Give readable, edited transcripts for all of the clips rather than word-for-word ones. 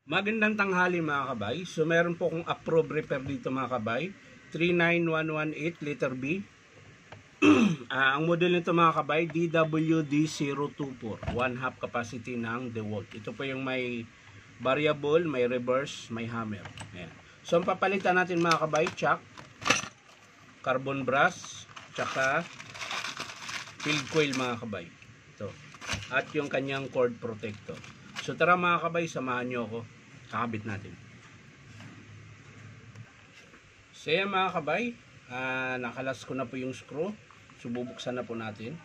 Magandang tanghali mga kabay. So meron po akong approved repair dito mga kabay. 39118 letter B. Ang model nito mga kabay, DWD024. 1/2 capacity ng DeWalt. Ito po yung may variable, may reverse, may hammer. Ayan. So ang papalitan natin mga kabay, chuck, carbon brass, tsaka field coil mga kabay. Ito. At yung kanyang cord protector. So tara mga kabay, samahan nyo ako. Kakabit natin. So yan mga kabay, nakalas ko na po yung screw. So bubuksan na po natin.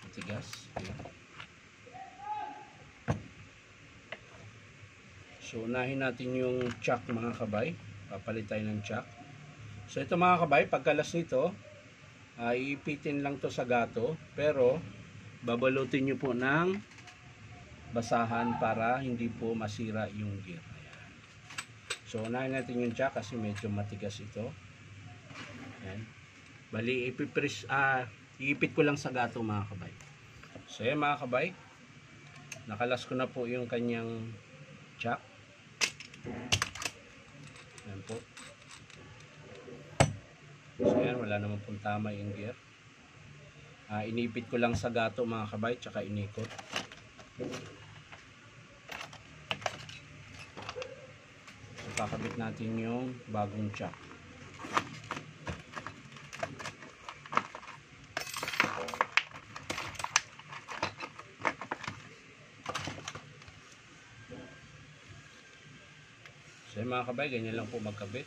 Matigas. So unahin natin yung chuck mga kabay. Papalit tayo ng chuck. So ito mga kabay, pagkalas nito, iipitin lang to sa gato. Pero babalutin nyo po ng basahan para hindi po masira yung gear. Ayan. So unahin natin yung chuck kasi medyo matigas ito. Ayan. Bali iipit ko lang sa gato mga kabay. So ayan mga kabay, nakalas ko na po yung kanyang chuck. Ayan po. So ayan, wala naman pong tama yung gear. Inipit ko lang sa gato mga kabay, tsaka inikot. So kakabit natin yung bagong chuck. So mga kabay, ganyan lang po magkabit.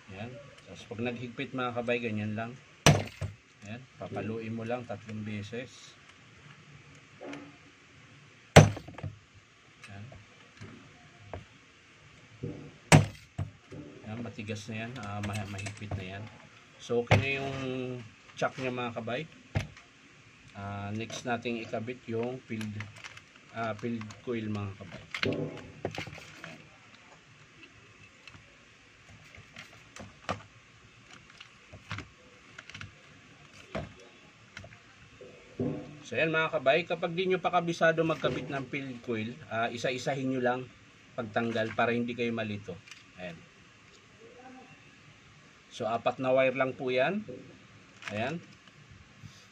Ayan. Tapos pag naghigpit mga kabay, ganyan lang. Ayan. Papaluin mo lang 3 beses. Ayan. Ayan, matigas na yan. Mahigpit na yan. So okay na yung chuck niya mga kabay. Next nating ikabit yung field coil mga kabay. So yan mga kabay, kapag di nyo pa kabisado magkabit ng field coil, isa-isahin nyo lang pagtanggal para hindi kayo malito. Ayan. So 4 na wire lang po yan. Ayan.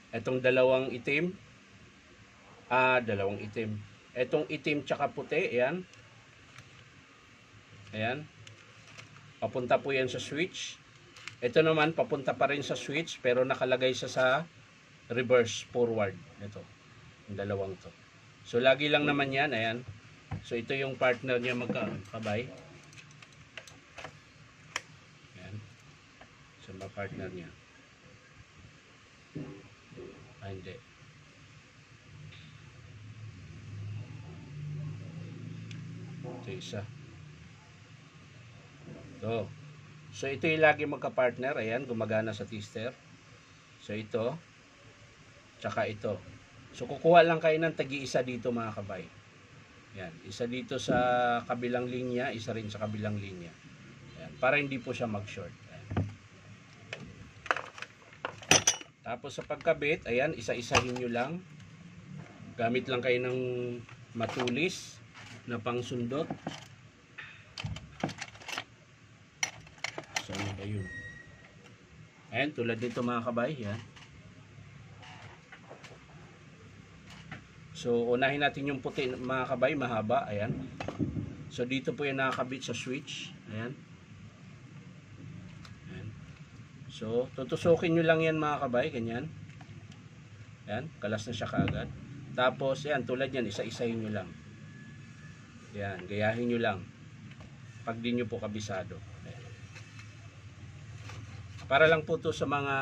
Etong dalawang itim. Dalawang itim. Etong itim tsaka puti, ayan. Ayan. Papunta po yan sa switch. Ito naman papunta pa rin sa switch pero nakalagay siya sa reverse forward. Ito. Yung dalawang to. So lagi lang naman yan, ayan. So ito yung partner niya magkabay. Ayan. So partner niya. Hindi. Ito isa. Ito. So ito yung lagi magka-partner. Ayan, gumagana sa tester. So ito. Tsaka ito. So kukuha lang kayo ng tagi-isa dito mga kabay. Ayan. Isa dito sa kabilang linya. Isa rin sa kabilang linya. Ayan. Para hindi po siya mag-short. Tapos sa pagkabit, ayan, isa-isahin nyo lang. Gamit lang kayo ng matulis na pangsundot. So, ayun. Ayan, tulad dito mga kabay, yan. So, unahin natin yung puti mga kabay, mahaba, ayan. So, dito po yung nakakabit sa switch. Ayan. So, tutusukin nyo lang yan mga kabay, ganyan. Yan, kalas na siya kaagad. Tapos, yan, tulad yan, isa-isahin nyo lang. Yan, gayahin nyo lang. Pag di nyo po kabisado. Ayan. Para lang po to sa mga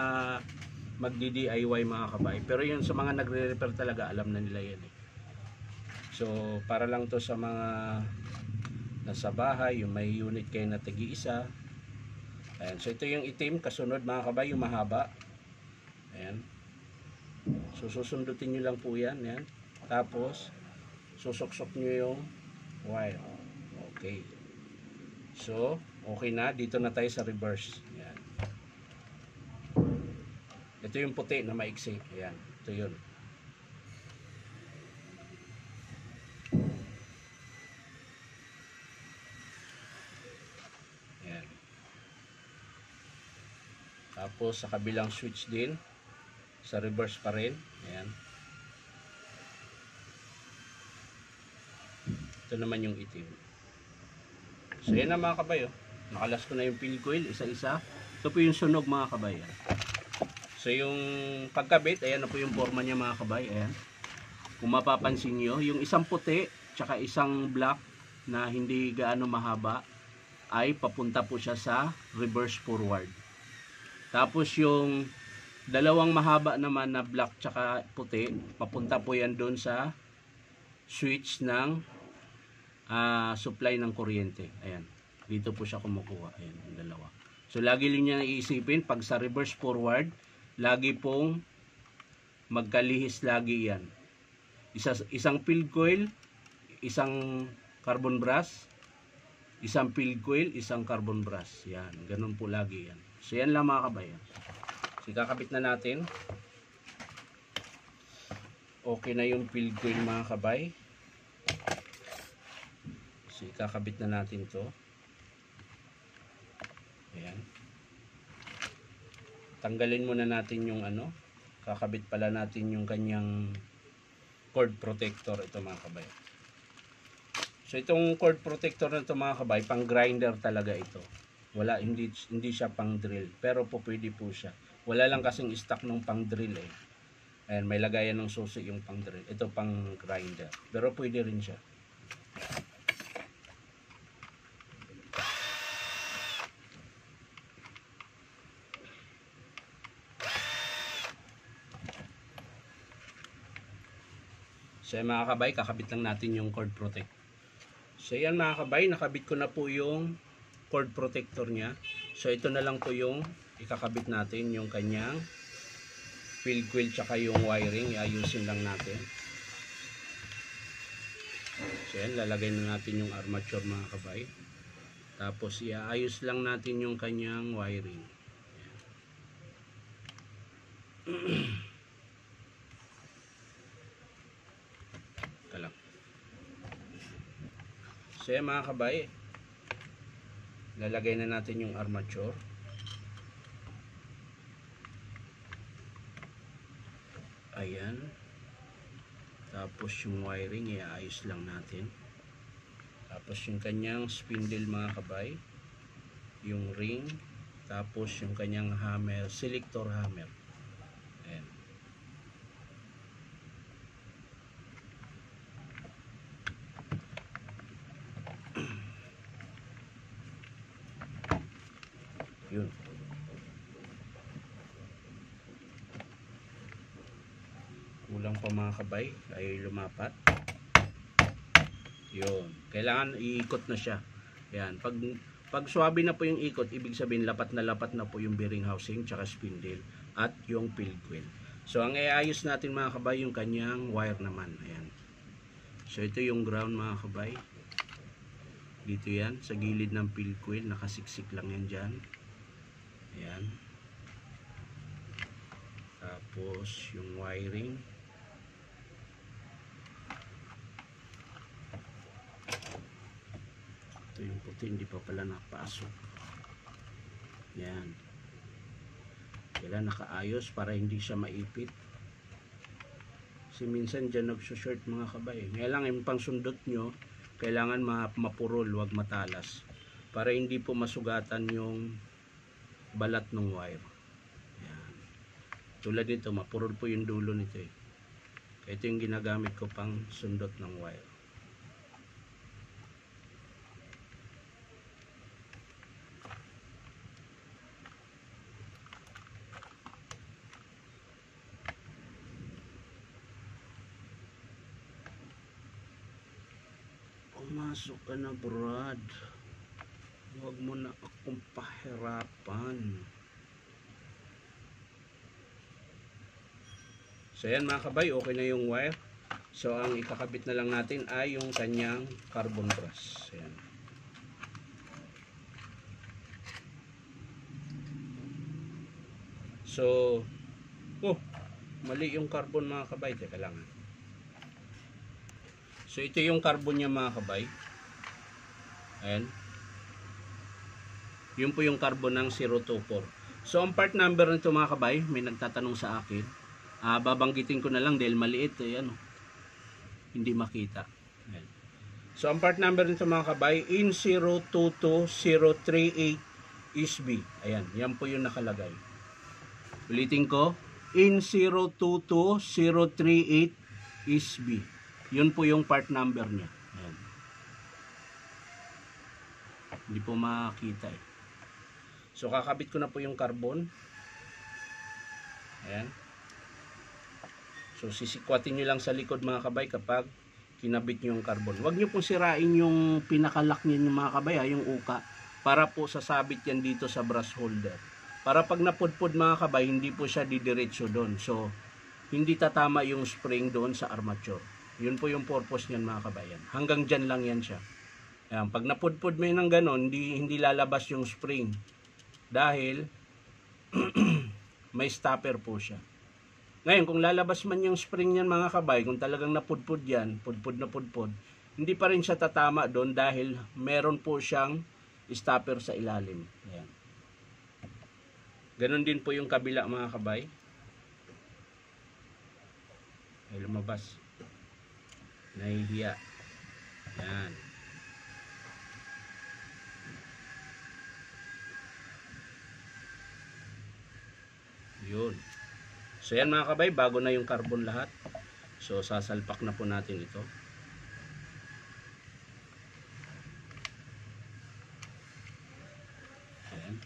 magdi-DIY mga kabay. Pero yun sa mga nagre-repair talaga, alam na nila yan. So, para lang to sa mga nasa bahay, yung may unit kayo na tagi-isa. Ayan. So ito yung itim, kasunod mga kabay, yung mahaba. Ayan. So susundutin nyo lang po yan. Ayan. Tapos susuksok nyo yung wire. Okay. So okay na, dito na tayo sa reverse. Ayan. Ito Ito yung puti na maiksi. Ayan. Ito yun. Ayan. Tapos sa kabilang switch din. Sa reverse pa rin. Ayan. Ito naman yung itim. So yan na mga kabay. Nakalas ko na yung field coil. Isa-isa. Ito po yung sunog mga kabay. So yung pagkabit, ayan na po yung forma niya mga kabay. Ayan. Kung mapapansin nyo, yung isang puti tsaka isang black na hindi gaano mahaba ay papunta po siya sa reverse forward. Tapos yung dalawang mahaba naman na black tsaka puti, papunta po yan doon sa switch ng supply ng kuryente. Ayan. Dito po siya kumukuha. Ayan, yung dalawa. So lagi lang niya iisipin, pag sa reverse forward, lagi pong magkalihis lagi yan. Isang field coil, isang carbon brass, isang field coil, isang carbon brass. Yan, ganun po lagi yan. So yan lang mga kabayan. So kakabit na natin. Okay na yung field coil mga kabay. So kakabit na natin to. Ayan. Tanggalin muna natin yung kakabit pala natin yung kanyang cord protector ito mga kabay. So itong cord protector na ito mga kabay, pang grinder talaga ito. Wala, hindi siya pang drill, pero po pwede po siya. Wala lang kasing stock ng pang drill eh. Ayan, may lagayan ng susi yung pang drill. Ito pang grinder, pero pwede rin siya. So yan mga kabay, kakabit lang natin yung cord protector. So yan mga kabay, nakabit ko na po yung cord protector niya. So ito na lang po yung ikakabit natin, yung kanyang field coil tsaka yung wiring. Iayusin lang natin. So yan, lalagay na natin yung armature mga kabay. Tapos iayos lang natin yung kanyang wiring. So yan mga kabay, lalagay na natin yung armature. Ayan. Tapos yung wiring iayos lang natin. Tapos yung kanyang spindle mga kabay, yung ring, tapos yung kanyang hammer, selector hammer. Ayan. Yun. Kulang pa mga kabay, ay lumapat. Yun. Kailangan iikot na siya. Yan. Pag swabe na po yung ikot, ibig sabihin lapat na po yung bearing housing tsaka spindle at yung field coil. So ang iayos natin mga kabay yung kanyang wire naman. Ayan. So ito yung ground mga kabay. Dito yan sa gilid ng field coil, nakasiksik lang yan dyan. Ayan. Tapos yung wiring. Ito yung puti, hindi pa pala napasok. Ayan. Kailangan nakaayos para hindi siya maipit. Kasi minsan dyan nagsushort mga kabay. Kailangan yung pangsundot nyo, kailangan mapurol, wag matalas. Para hindi po masugatan yung balat ng wire. Ayan. Tulad nito, mapurol po yung dulo nito eh. Kaya ito yung ginagamit ko pang sundot ng wire. Pumasok ka na Brad. Huwag mo na akong pahirapan. So yan mga kabay, okay na yung wire. So ang ikakabit na lang natin ay yung kanyang carbon brass. Ayan. So Oh, mali yung carbon mga kabay. Teka lang. So ito yung carbon niya mga kabay. Ayan. Yun po yung carbon ng 024. So ang part number nito mga kabay, may nagtatanong sa akin. Babanggitin ko na lang dahil maliit. Ayan. Hindi makita. Ayan. So ang part number nito mga kabay, in 022038 is B. Ayan. Yan po yung nakalagay. Ulitin ko. In 022038 is B. Yun po yung part number niya. Ayan. Hindi po makita eh. So kakabit ko na po yung carbon. Ayan. So sisikwatin nyo lang sa likod mga kabay kapag kinabit nyo yung carbon. Huwag nyo po sirain yung pinakalak nyo mga kabay, yung uka. Para po sasabit yan dito sa brush holder. Para pag napudpud mga kabay, hindi po siya didiretso doon. So hindi tatama yung spring doon sa armature. Yun po yung purpose niyan mga kabayan. Hanggang dyan lang yan siya. Ayan, pag napudpud mo yun ng ganon, hindi lalabas yung spring. Dahil may stopper po siya. Ngayon, kung lalabas man yung spring niyan mga kabay, kung talagang napudpud yan, pudpud na pudpud, hindi pa rin siya tatama doon dahil meron po siyang stopper sa ilalim. Ayan. Ganon din po yung kabila mga kabay. Ay lumabas. Nahihiya. Ayan. Yun. So yan mga kabay, bago na yung carbon lahat. So sasalpak na po natin ito. Ayan.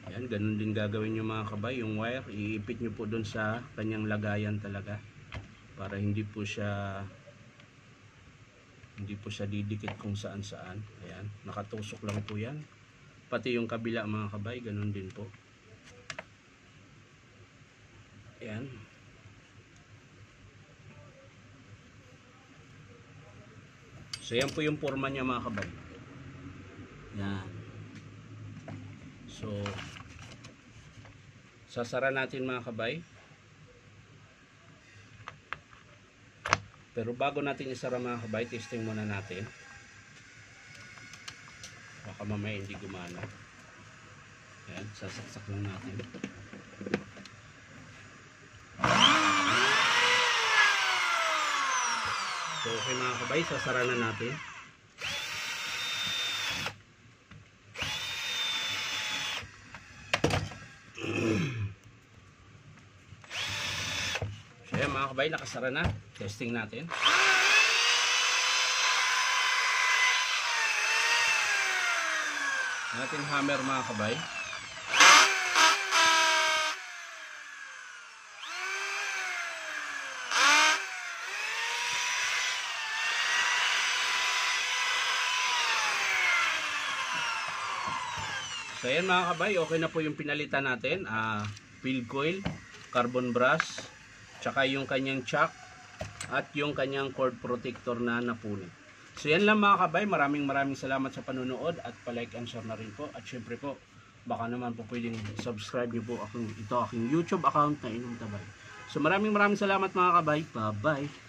Ayan, ganun din gagawin nyo mga kabay. Yung wire, iipit nyo po dun sa kanyang lagayan talaga. Para hindi po siya didikit kung saan saan. Ayan, nakatusok lang po yan. Pati yung kabila mga kabay, ganun din po. Ayan. So yan po yung forma niya mga kabay. Ayan. So sasara natin mga kabay. Pero bago natin isara mga kabay, testing muna natin. Baka mamaya hindi gumana. Ayan, sasaksak lang natin. So okay mga kabay, sasara na natin. So ayan mga kabay, nakasara na. Testing natin. Natin hammer mga kabay. So ayan mga kabay, okay na po yung pinalitan natin. Field coil, carbon brush, tsaka yung kanyang chuck at yung kanyang cord protector na napunit. So yan lang mga kabay, maraming salamat sa panunood at pa-like and share na rin po. At syempre po, baka naman po pwedeng subscribe niyo po aking YouTube account na Inom Tabay. So maraming salamat mga kabay. Bye-bye.